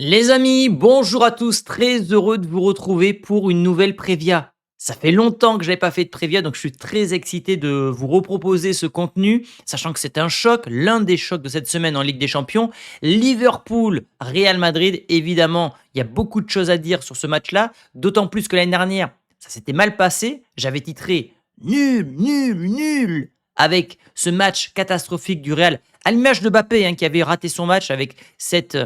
Les amis, bonjour à tous, très heureux de vous retrouver pour une nouvelle Prévia. Ça fait longtemps que je n'avais pas fait de Prévia, donc je suis très excité de vous reproposer ce contenu, sachant que c'est un choc, l'un des chocs de cette semaine en Ligue des Champions. Liverpool, Real Madrid, évidemment, il y a beaucoup de choses à dire sur ce match-là, d'autant plus que l'année dernière, ça s'était mal passé. J'avais titré nul, nul, nul, avec ce match catastrophique du Real, à l'image de Mbappé, qui avait raté son match avec cette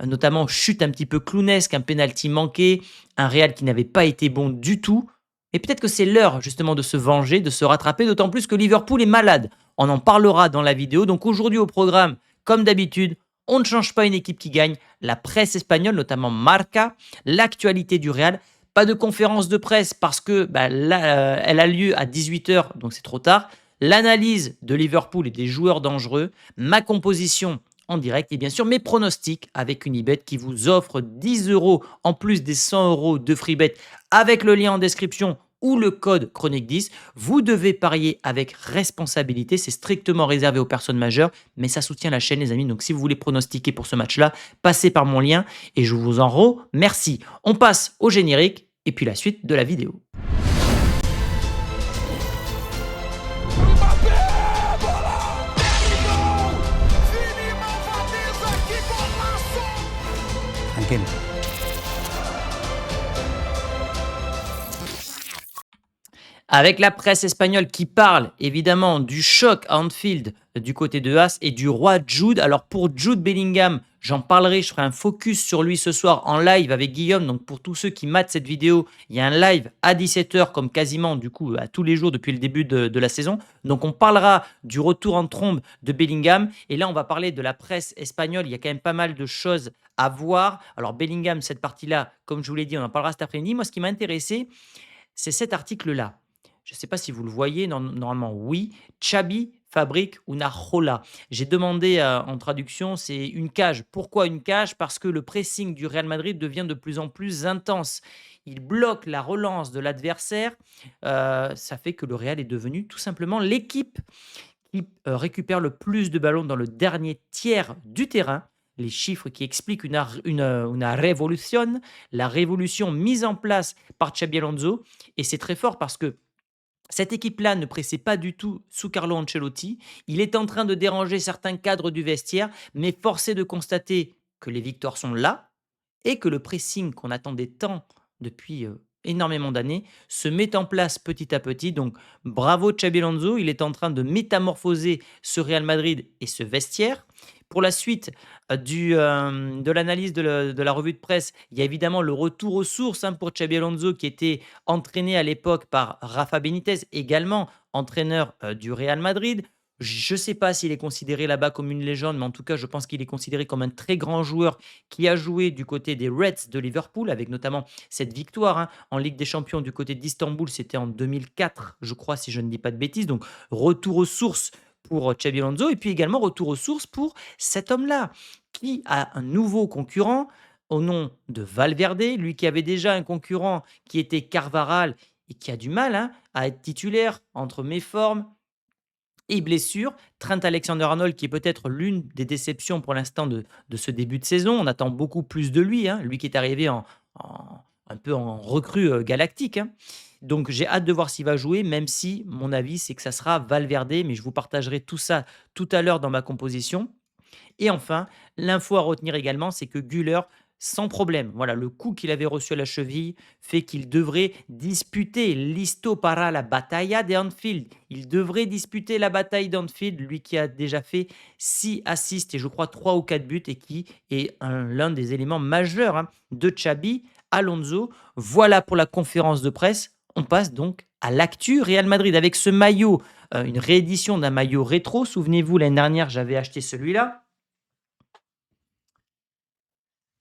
notamment chute un petit peu clownesque, un penalty manqué, un Real qui n'avait pas été bon du tout. Et peut-être que c'est l'heure justement de se venger, de se rattraper, d'autant plus que Liverpool est malade. On en parlera dans la vidéo. Donc aujourd'hui au programme, comme d'habitude, on ne change pas une équipe qui gagne. La presse espagnole, notamment Marca, l'actualité du Real. Pas de conférence de presse parce que là, elle a lieu à 18h, donc c'est trop tard. L'analyse de Liverpool et des joueurs dangereux. Ma composition en direct et bien sûr mes pronostics avec Unibet qui vous offre 10 euros en plus des 100 euros de free bet avec le lien en description ou le code chronique 10. Vous devez parier avec responsabilité, c'est strictement réservé aux personnes majeures, mais ça soutient la chaîne les amis, donc si vous voulez pronostiquer pour ce match-là, passez par mon lien et je vous en remercie. On passe au générique et puis la suite de la vidéo. Tranquilo. Avec la presse espagnole qui parle évidemment du choc à Anfield du côté de As et du roi Jude. Alors pour Jude Bellingham, j'en parlerai, je ferai un focus sur lui ce soir en live avec Guillaume. Donc pour tous ceux qui matent cette vidéo, il y a un live à 17h comme quasiment du coup à tous les jours depuis le début de la saison. Donc on parlera du retour en trombe de Bellingham. Et là on va parler de la presse espagnole. Il y a quand même pas mal de choses à voir. Alors Bellingham, cette partie-là, comme je vous l'ai dit, on en parlera cet après-midi. Moi ce qui m'a intéressé, c'est cet article-là. Je ne sais pas si vous le voyez, normalement oui. Xabi fabrique una jola. J'ai demandé en traduction, c'est une cage. Pourquoi une cage? Parce que le pressing du Real Madrid devient de plus en plus intense. Il bloque la relance de l'adversaire. Ça fait que le Real est devenu tout simplement l'équipe qui récupère le plus de ballons dans le dernier tiers du terrain. Les chiffres qui expliquent une révolution, la révolution mise en place par Xabi Alonso. Et c'est très fort parce que cette équipe-là ne pressait pas du tout sous Carlo Ancelotti. Il est en train de déranger certains cadres du vestiaire, mais force est de constater que les victoires sont là et que le pressing qu'on attendait tant depuis énormément d'années se met en place petit à petit. Donc bravo Xabi Alonso, il est en train de métamorphoser ce Real Madrid et ce vestiaire. Pour la suite de l'analyse de la revue de presse, il y a évidemment le retour aux sources pour Xabi Alonso qui était entraîné à l'époque par Rafa Benitez, également entraîneur du Real Madrid. Je ne sais pas s'il est considéré là-bas comme une légende, mais en tout cas, je pense qu'il est considéré comme un très grand joueur qui a joué du côté des Reds de Liverpool, avec notamment cette victoire en Ligue des Champions du côté d'Istanbul. C'était en 2004, je crois, si je ne dis pas de bêtises. Donc, retour aux sources pour Xabi Alonso, et puis également retour aux sources pour cet homme-là, qui a un nouveau concurrent au nom de Valverde, lui qui avait déjà un concurrent qui était Carvajal et qui a du mal à être titulaire entre méforme et blessure. Trent Alexander-Arnold qui est peut-être l'une des déceptions pour l'instant de ce début de saison. On attend beaucoup plus de lui, lui qui est arrivé un peu en recrue galactique. Donc j'ai hâte de voir s'il va jouer, même si mon avis c'est que ça sera Valverde, mais je vous partagerai tout ça tout à l'heure dans ma composition. Et enfin, l'info à retenir également, c'est que Güler, sans problème, voilà, le coup qu'il avait reçu à la cheville fait qu'il devrait disputer listo para la batalla de Anfield. Il devrait disputer la bataille d'Anfield, lui qui a déjà fait 6 assists et je crois 3 ou 4 buts et qui est l'un des éléments majeurs de Xabi Alonso. Voilà pour la conférence de presse. On passe donc à l'actu Real Madrid avec ce maillot, une réédition d'un maillot rétro. Souvenez-vous, l'année dernière, j'avais acheté celui-là.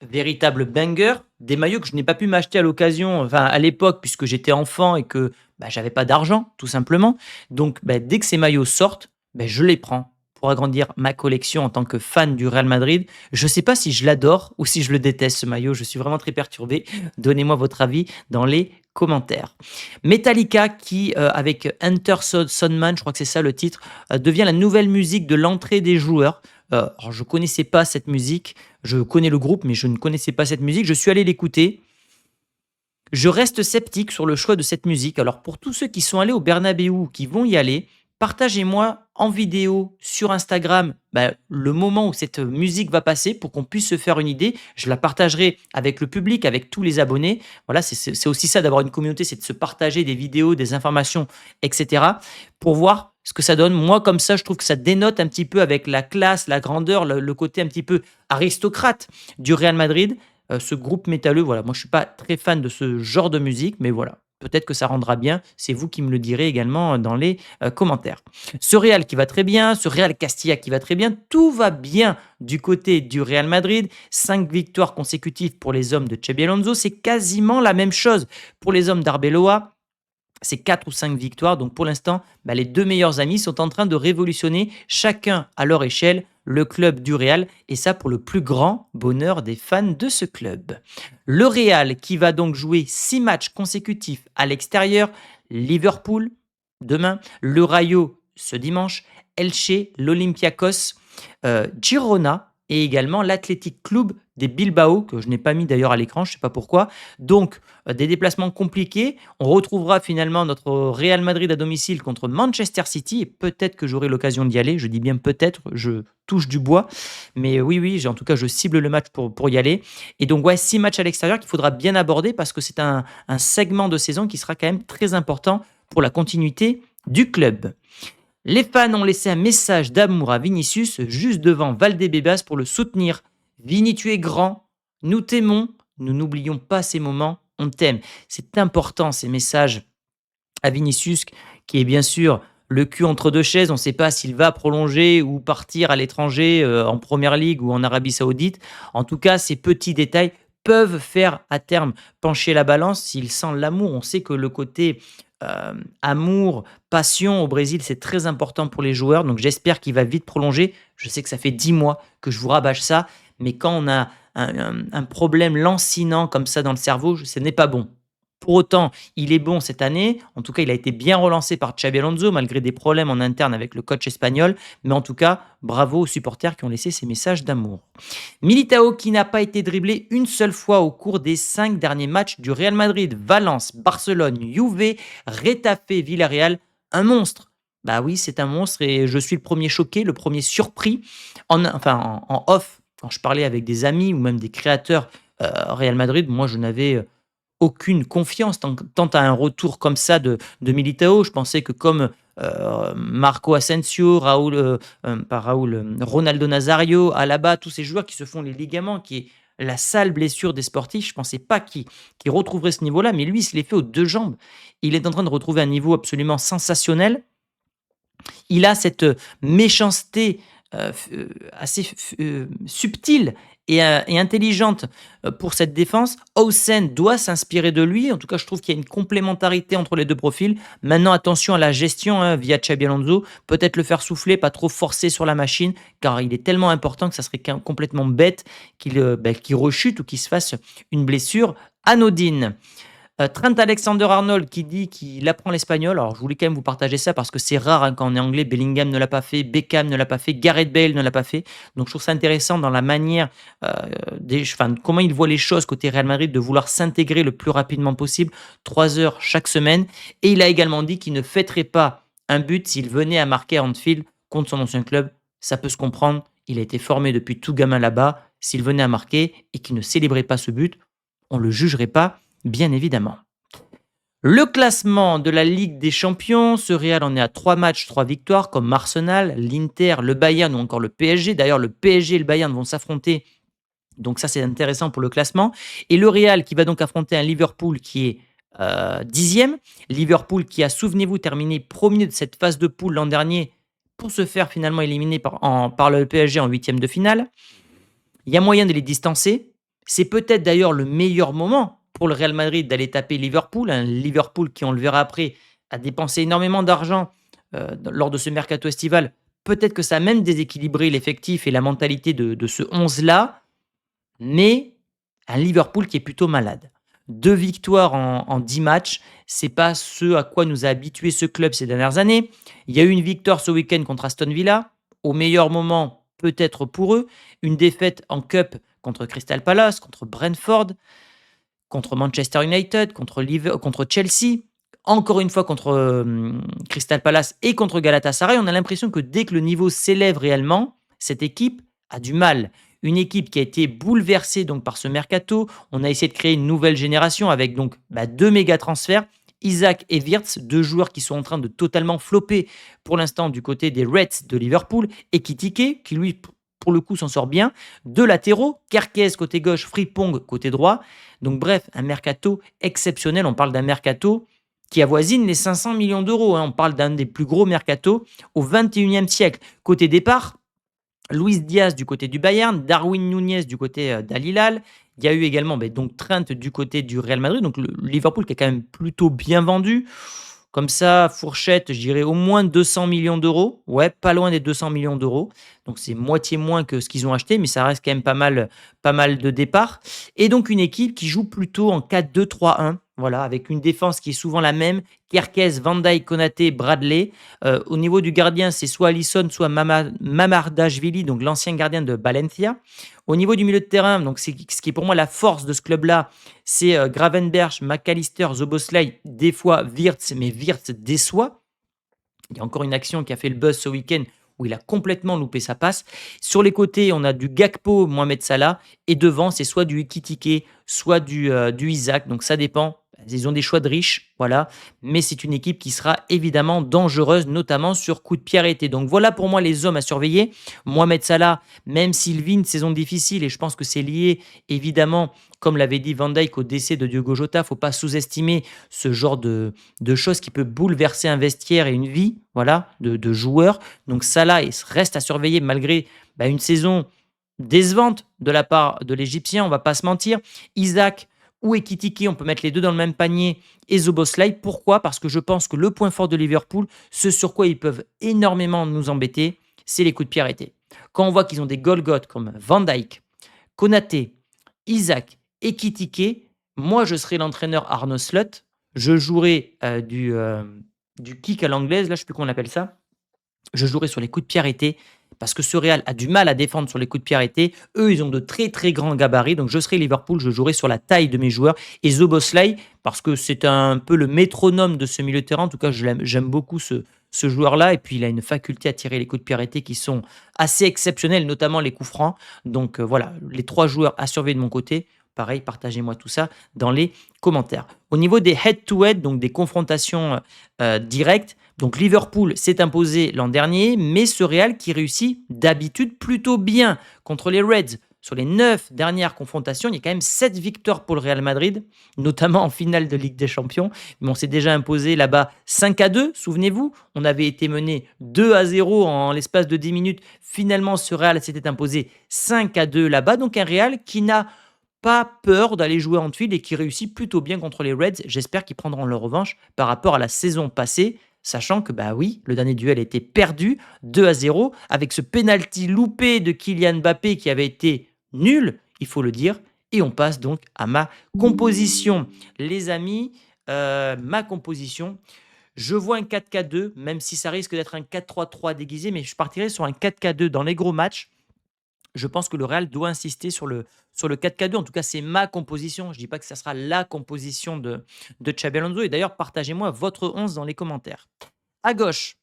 Véritable banger, des maillots que je n'ai pas pu m'acheter à l'occasion, enfin à l'époque puisque j'étais enfant et que j'avais pas d'argent tout simplement. Donc dès que ces maillots sortent, je les prends pour agrandir ma collection en tant que fan du Real Madrid. Je ne sais pas si je l'adore ou si je le déteste ce maillot, je suis vraiment très perturbé. Donnez-moi votre avis dans les commentaires. Metallica qui, avec Enter Sandman, je crois que c'est ça le titre, devient la nouvelle musique de l'entrée des joueurs. Alors je ne connaissais pas cette musique, Je connais le groupe, mais je ne connaissais pas cette musique. Je suis allé l'écouter. Je reste sceptique sur le choix de cette musique. Alors pour tous ceux qui sont allés au Bernabéu ou qui vont y aller, partagez-moi en vidéo sur Instagram le moment où cette musique va passer pour qu'on puisse se faire une idée. Je la partagerai avec le public, avec tous les abonnés. Voilà, c'est aussi ça d'avoir une communauté, c'est de se partager des vidéos, des informations, etc. pour voir ce que ça donne. Moi, comme ça, je trouve que ça dénote un petit peu avec la classe, la grandeur, le côté un petit peu aristocrate du Real Madrid. Ce groupe métalleux, voilà, moi je suis pas très fan de ce genre de musique, mais voilà, peut-être que ça rendra bien. C'est vous qui me le direz également dans les commentaires. Ce Real qui va très bien, ce Real Castilla qui va très bien, tout va bien du côté du Real Madrid. 5 victoires consécutives pour les hommes de Xabi Alonso, c'est quasiment la même chose pour les hommes d'Arbeloa. C'est 4 ou 5 victoires. Donc pour l'instant, les deux meilleurs amis sont en train de révolutionner, chacun à leur échelle, le club du Real. Et ça pour le plus grand bonheur des fans de ce club. Le Real qui va donc jouer 6 matchs consécutifs à l'extérieur. Liverpool demain, le Rayo ce dimanche, Elche, l'Olympiakos, Girona et également l'Athletic Club des Bilbao, que je n'ai pas mis d'ailleurs à l'écran, je ne sais pas pourquoi. Donc, des déplacements compliqués. On retrouvera finalement notre Real Madrid à domicile contre Manchester City et peut-être que j'aurai l'occasion d'y aller. Je dis bien peut-être, je touche du bois. Mais oui, en tout cas, je cible le match pour y aller. Et donc, 6 matchs à l'extérieur qu'il faudra bien aborder parce que c'est un segment de saison qui sera quand même très important pour la continuité du club. Les fans ont laissé un message d'amour à Vinicius juste devant Valdebebas pour le soutenir. Vini, tu es grand, nous t'aimons, nous n'oublions pas ces moments, on t'aime. C'est important ces messages à Vinicius qui est bien sûr le cul entre deux chaises. On ne sait pas s'il va prolonger ou partir à l'étranger en Première Ligue ou en Arabie Saoudite. En tout cas, ces petits détails peuvent faire à terme pencher la balance s'il sent l'amour. On sait que le côté amour, passion au Brésil, c'est très important pour les joueurs. Donc j'espère qu'il va vite prolonger. Je sais que ça fait 10 mois que je vous rabâche ça, mais quand on a un problème lancinant comme ça dans le cerveau, ce n'est pas bon. Pour autant, il est bon cette année. En tout cas, il a été bien relancé par Xabi Alonso, malgré des problèmes en interne avec le coach espagnol. Mais en tout cas, bravo aux supporters qui ont laissé ces messages d'amour. Militao qui n'a pas été dribblé une seule fois au cours des 5 derniers matchs du Real Madrid, Valence, Barcelone, Juve, Retafe, Villarreal. Un monstre. Bah oui, c'est un monstre et je suis le premier choqué, le premier surpris. En off, quand je parlais avec des amis ou même des créateurs Real Madrid, moi je n'avais aucune confiance tant à un retour comme ça de Militao. Je pensais que comme Marco Asensio, Ronaldo Nazario, Alaba, tous ces joueurs qui se font les ligaments, qui est la sale blessure des sportifs, je ne pensais pas qu'il retrouverait ce niveau-là, mais lui, il se l'est fait aux deux jambes. Il est en train de retrouver un niveau absolument sensationnel. Il a cette méchanceté assez subtile et intelligente pour cette défense. Hausen doit s'inspirer de lui. En tout cas, je trouve qu'il y a une complémentarité entre les deux profils. Maintenant, attention à la gestion via Xabi Alonso. Peut-être le faire souffler, pas trop forcer sur la machine, car il est tellement important que ça serait complètement bête qu'il rechute ou qu'il se fasse une blessure anodine. Trent Alexander-Arnold qui dit qu'il apprend l'espagnol. Alors, je voulais quand même vous partager ça parce que c'est rare quand on est anglais. Bellingham ne l'a pas fait, Beckham ne l'a pas fait, Gareth Bale ne l'a pas fait. Donc, je trouve ça intéressant dans la manière, comment il voit les choses côté Real Madrid, de vouloir s'intégrer le plus rapidement possible, 3 heures chaque semaine. Et il a également dit qu'il ne fêterait pas un but s'il venait à marquer à Anfield contre son ancien club. Ça peut se comprendre. Il a été formé depuis tout gamin là-bas. S'il venait à marquer et qu'il ne célébrait pas ce but, on ne le jugerait pas. Bien évidemment. Le classement de la Ligue des Champions, ce Real en est à 3 matchs, 3 victoires, comme Arsenal, l'Inter, le Bayern ou encore le PSG. D'ailleurs, le PSG et le Bayern vont s'affronter. Donc ça, c'est intéressant pour le classement. Et le Real qui va donc affronter un Liverpool qui est 10e. Liverpool qui a, souvenez-vous, terminé premier de cette phase de poule l'an dernier pour se faire finalement éliminer par le PSG en 8e de finale. Il y a moyen de les distancer. C'est peut-être d'ailleurs le meilleur moment pour le Real Madrid d'aller taper Liverpool, un Liverpool qui, on le verra après, a dépensé énormément d'argent lors de ce mercato estival. Peut-être que ça a même déséquilibré l'effectif et la mentalité de ce 11-là, mais un Liverpool qui est plutôt malade. 2 victoires en 10 matchs, c'est pas ce à quoi nous a habitué ce club ces dernières années. Il y a eu une victoire ce week-end contre Aston Villa, au meilleur moment peut-être pour eux, une défaite en Cup contre Crystal Palace, contre Brentford, contre Manchester United, contre Chelsea, encore une fois contre Crystal Palace et contre Galatasaray. On a l'impression que dès que le niveau s'élève réellement, cette équipe a du mal. Une équipe qui a été bouleversée donc par ce mercato. On a essayé de créer une nouvelle génération avec donc deux méga transferts. Isaac et Wirtz, deux joueurs qui sont en train de totalement flopper pour l'instant du côté des Reds de Liverpool, et Kitike, qui lui, pour le coup, s'en sort bien. Deux latéraux, Kerkez côté gauche, Frimpong côté droit. Donc bref, un mercato exceptionnel. On parle d'un mercato qui avoisine les 500 millions d'euros. On parle d'un des plus gros mercatos au 21e siècle. Côté départ, Luis Diaz du côté du Bayern, Darwin Nunez du côté d'Al Hilal. Il y a eu également donc Trent du côté du Real Madrid. Donc le Liverpool qui est quand même plutôt bien vendu. Comme ça, fourchette, je dirais au moins 200 millions d'euros. Ouais, pas loin des 200 millions d'euros. Donc c'est moitié moins que ce qu'ils ont acheté, mais ça reste quand même pas mal de départs. Et donc une équipe qui joue plutôt en 4-2-3-1. Voilà, avec une défense qui est souvent la même. Kerkez, Van Dijk, Konaté, Bradley. Au niveau du gardien, c'est soit Alisson, soit Mamardashvili, donc l'ancien gardien de Valencia. Au niveau du milieu de terrain, donc c'est ce qui est pour moi la force de ce club-là, c'est Gravenberch, McAllister, Zoboslai, des fois Wirtz, mais Wirtz déçoit. Il y a encore une action qui a fait le buzz ce week-end où il a complètement loupé sa passe. Sur les côtés, on a du Gakpo, Mohamed Salah, et devant, c'est soit du Ekitike, soit du Isaac. Donc ça dépend. Ils ont des choix de riches, voilà. Mais c'est une équipe qui sera évidemment dangereuse, notamment sur coup de pied arrêté. Donc voilà pour moi les hommes à surveiller. Mohamed Salah, même s'il vit une saison difficile, et je pense que c'est lié évidemment, comme l'avait dit Van Dijk, au décès de Diogo Jota, il ne faut pas sous-estimer ce genre de choses qui peut bouleverser un vestiaire et une vie, voilà, de joueurs. Donc Salah reste à surveiller malgré une saison décevante de la part de l'Égyptien, on va pas se mentir. Isaac ou Ekitike, on peut mettre les deux dans le même panier, et Zoboslai. Pourquoi? Parce que je pense que le point fort de Liverpool, ce sur quoi ils peuvent énormément nous embêter, c'est les coups de pied arrêtés. Quand on voit qu'ils ont des Golgoth comme Van Dijk, Konaté, Isaac, Ekitike, moi je serais l'entraîneur Arno Slot, je jouerais du kick à l'anglaise, là je sais plus comment on appelle ça, je jouerai sur les coups de pied arrêtés parce que ce Real a du mal à défendre sur les coups de pied arrêtés. Eux, ils ont de très très grands gabarits. Donc je serai Liverpool, je jouerai sur la taille de mes joueurs. Et Zoboslai, parce que c'est un peu le métronome de ce milieu de terrain. En tout cas, j'aime beaucoup ce joueur-là. Et puis il a une faculté à tirer les coups de pied arrêtés qui sont assez exceptionnels, notamment les coups francs. Donc voilà, les trois joueurs à surveiller de mon côté. Pareil, partagez-moi tout ça dans les commentaires. Au niveau des head-to-head, donc des confrontations directes, donc Liverpool s'est imposé l'an dernier, mais ce Real qui réussit d'habitude plutôt bien contre les Reds. Sur les 9 dernières confrontations, il y a quand même 7 victoires pour le Real Madrid, notamment en finale de Ligue des Champions. Mais on s'est déjà imposé là-bas 5-2, souvenez-vous. On avait été mené 2-0 en l'espace de 10 minutes. Finalement, ce Real s'était imposé 5-2 là-bas. Donc un Real qui n'a pas peur d'aller jouer en Anfield et qui réussit plutôt bien contre les Reds. J'espère qu'ils prendront leur revanche par rapport à la saison passée, sachant que oui, le dernier duel était perdu 2-0 avec ce penalty loupé de Kylian Mbappé qui avait été nul, il faut le dire. Et on passe donc à ma composition. Les amis, ma composition, je vois un 4-4-2, même si ça risque d'être un 4-3-3 déguisé, mais je partirai sur un 4-4-2 dans les gros matchs. Je pense que le Real doit insister sur le 4-4-2. En tout cas, c'est ma composition. Je ne dis pas que ça sera la composition de Xabi Alonso. Et d'ailleurs, partagez-moi votre 11 dans les commentaires. À gauche,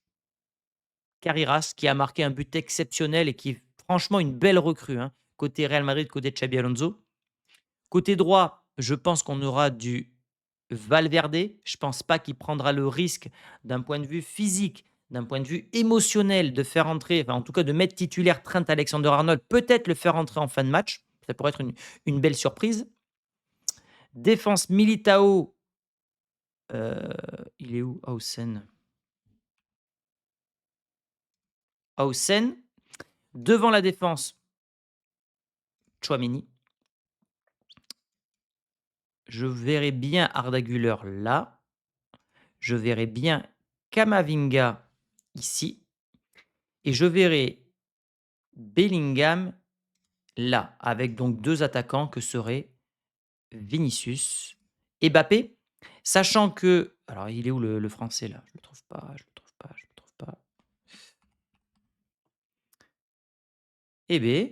Carreras, qui a marqué un but exceptionnel et qui est franchement une belle recrue, hein, côté Real Madrid, côté Xabi Alonso. Côté droit, je pense qu'on aura du Valverde. Je ne pense pas qu'il prendra le risque d'un point de vue physique, d'un point de vue émotionnel, de faire entrer, enfin en tout cas de mettre titulaire Trent Alexander-Arnold, peut-être le faire entrer en fin de match. Ça pourrait être une belle surprise. Défense Militao. Il est où? Hausen. Hausen. Devant la défense, Chouameni. Je verrai bien Arda Güler là. Je verrai bien Kamavinga ici. Et je verrai Bellingham là, avec donc deux attaquants que seraient Vinicius et Mbappé. Sachant que. Alors, il est où le français là? Je le trouve pas, je le trouve pas, je le trouve pas. Eh bien,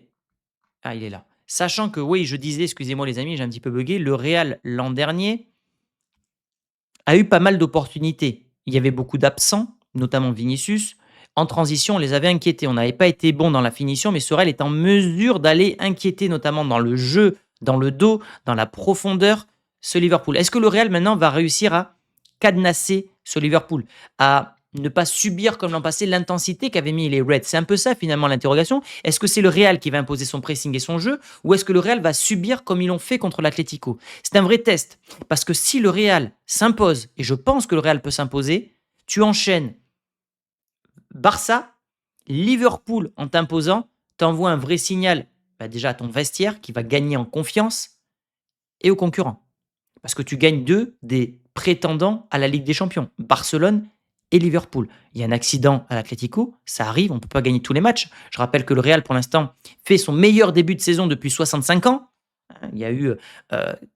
il est là. Sachant que, oui, je disais, excusez-moi les amis, j'ai un petit peu buggé, le Real l'an dernier a eu pas mal d'opportunités. Il y avait beaucoup d'absents, notamment Vinicius. En transition, on les avait inquiétés. On n'avait pas été bon dans la finition, mais Sorel est en mesure d'aller inquiéter, notamment dans le jeu, dans le dos, dans la profondeur, ce Liverpool. Est-ce que le Real maintenant va réussir à cadenasser ce Liverpool, à ne pas subir comme l'an passé l'intensité qu'avaient mis les Reds? C'est un peu ça finalement l'interrogation. Est-ce que c'est le Real qui va imposer son pressing et son jeu, ou est-ce que le Real va subir comme ils l'ont fait contre l'Atlético? C'est un vrai test. Parce que si le Real s'impose, et je pense que le Real peut s'imposer, tu enchaînes Barça, Liverpool en t'imposant, t'envoies un vrai signal déjà à ton vestiaire qui va gagner en confiance et aux concurrents. Parce que tu gagnes deux des prétendants à la Ligue des Champions, Barcelone et Liverpool. Il y a un accident à l'Atlético, ça arrive, on ne peut pas gagner tous les matchs. Je rappelle que le Real, pour l'instant, fait son meilleur début de saison depuis 65 ans. Il y a eu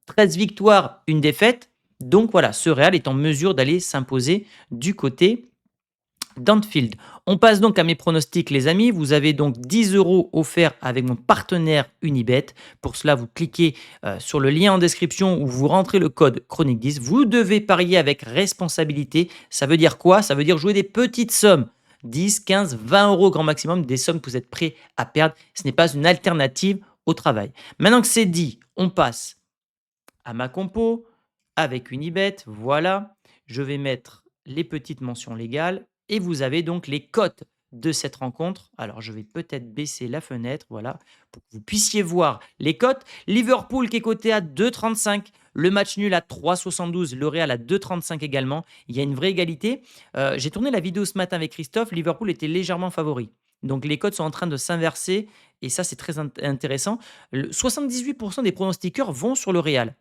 13 victoires, une défaite. Donc voilà, ce Real est en mesure d'aller s'imposer du côté d'Anfield. On passe donc à mes pronostics, les amis. Vous avez donc 10 € offerts avec mon partenaire Unibet. Pour cela, vous cliquez sur le lien en description où vous rentrez le code Chronique 10. Vous devez parier avec responsabilité. Ça veut dire quoi? Ça veut dire jouer des petites sommes. 10, 15, 20 € grand maximum, des sommes que vous êtes prêts à perdre. Ce n'est pas une alternative au travail. Maintenant que c'est dit, on passe à ma compo avec Unibet. Voilà, je vais mettre les petites mentions légales et vous avez donc les cotes de cette rencontre. Alors, je vais peut-être baisser la fenêtre, voilà, pour que vous puissiez voir les cotes. Liverpool qui est coté à 2,35. Le match nul à 3,72. Le Real à 2,35 également. Il y a une vraie égalité. J'ai tourné la vidéo ce matin avec Christophe. Liverpool était légèrement favori. Donc, les cotes sont en train de s'inverser. Et ça, c'est très intéressant. 78% des pronostiqueurs vont sur le Real.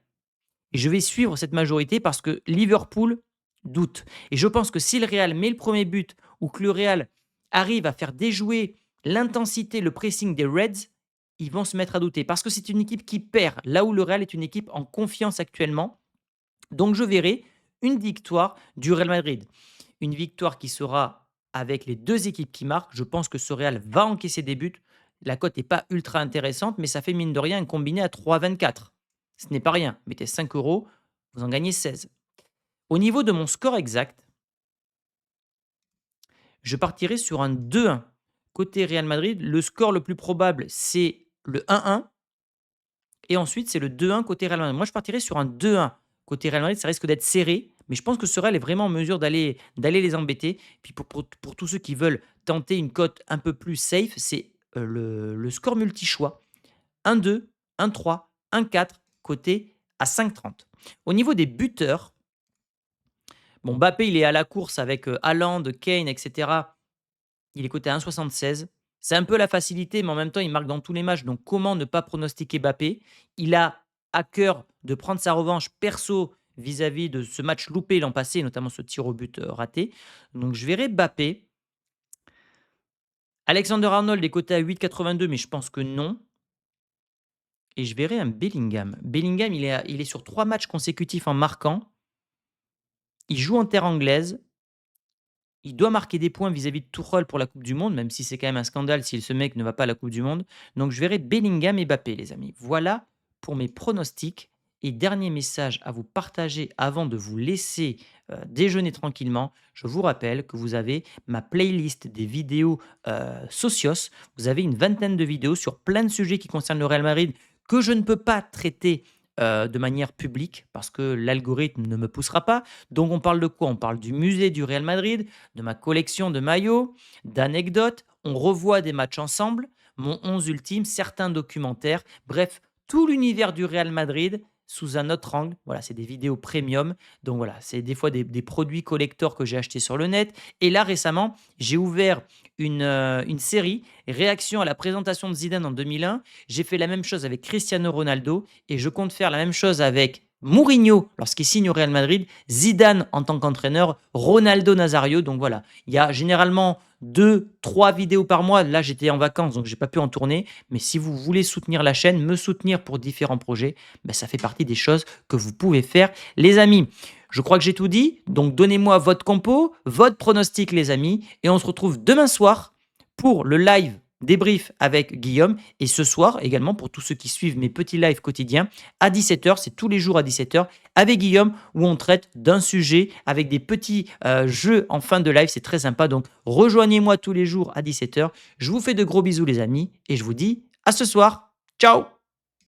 Et je vais suivre cette majorité parce que Liverpool doute. Et je pense que si le Real met le premier but ou que le Real arrive à faire déjouer l'intensité, le pressing des Reds, ils vont se mettre à douter. Parce que c'est une équipe qui perd, là où le Real est une équipe en confiance actuellement. Donc je verrai une victoire du Real Madrid. Une victoire qui sera avec les deux équipes qui marquent. Je pense que ce Real va encaisser des buts. La cote n'est pas ultra intéressante, mais ça fait mine de rien un combiné à 3,24. Ce n'est pas rien. Mettez 5 €, vous en gagnez 16. Au niveau de mon score exact, je partirai sur un 2-1. Côté Real Madrid, le score le plus probable, c'est le 1-1. Et ensuite, c'est le 2-1 côté Real Madrid. Moi, je partirais sur un 2-1 côté Real Madrid. Ça risque d'être serré, mais je pense que ce Real est vraiment en mesure d'aller les embêter. Puis pour tous ceux qui veulent tenter une cote un peu plus safe, c'est le score multi-choix. 1-2, 1-3, 1-4, côté à 5,30. Au niveau des buteurs, bon, Mbappé, il est à la course avec Haaland, Kane, etc. Il est coté à 1,76. C'est un peu la facilité, mais en même temps, il marque dans tous les matchs. Donc, comment ne pas pronostiquer Mbappé? Il a à cœur de prendre sa revanche perso vis-à-vis de ce match loupé l'an passé, notamment ce tir au but raté. Donc, je verrai Mbappé. Alexander Arnold est coté à 8,82, mais je pense que non. Et je verrai un Bellingham. Bellingham, il est sur 3 matchs consécutifs en marquant. Il joue en terre anglaise. Il doit marquer des points vis-à-vis de Tuchel pour la Coupe du Monde, même si c'est quand même un scandale si ce mec ne va pas à la Coupe du Monde. Donc je verrai Bellingham et Mbappé, les amis. Voilà pour mes pronostics. Et dernier message à vous partager avant de vous laisser déjeuner tranquillement. Je vous rappelle que vous avez ma playlist des vidéos Socios. Vous avez une vingtaine de vidéos sur plein de sujets qui concernent le Real Madrid que je ne peux pas traiter de manière publique parce que l'algorithme ne me poussera pas. Donc on parle de quoi? On parle du musée du Real Madrid, de ma collection de maillots, d'anecdotes. On revoit des matchs ensemble, mon 11 ultime, certains documentaires. Bref, tout l'univers du Real Madrid sous un autre angle. Voilà, c'est des vidéos premium. Donc voilà, c'est des fois des produits collector que j'ai achetés sur le net. Et là, récemment, j'ai ouvert une série, réaction à la présentation de Zidane en 2001. J'ai fait la même chose avec Cristiano Ronaldo et je compte faire la même chose avec Mourinho lorsqu'il signe au Real Madrid, Zidane en tant qu'entraîneur, Ronaldo Nazario. Donc voilà, il y a généralement 2-3 vidéos par mois. Là, j'étais en vacances, donc j'ai pas pu en tourner. Mais si vous voulez soutenir la chaîne, me soutenir pour différents projets, ben, ça fait partie des choses que vous pouvez faire. Les amis, je crois que j'ai tout dit. Donc donnez-moi votre compo, votre pronostic, les amis. Et on se retrouve demain soir pour le live débrief avec Guillaume. Et ce soir, également, pour tous ceux qui suivent mes petits lives quotidiens, à 17h, c'est tous les jours à 17h, avec Guillaume, où on traite d'un sujet avec des petits jeux en fin de live. C'est très sympa. Donc, rejoignez-moi tous les jours à 17h. Je vous fais de gros bisous, les amis, et je vous dis à ce soir. Ciao!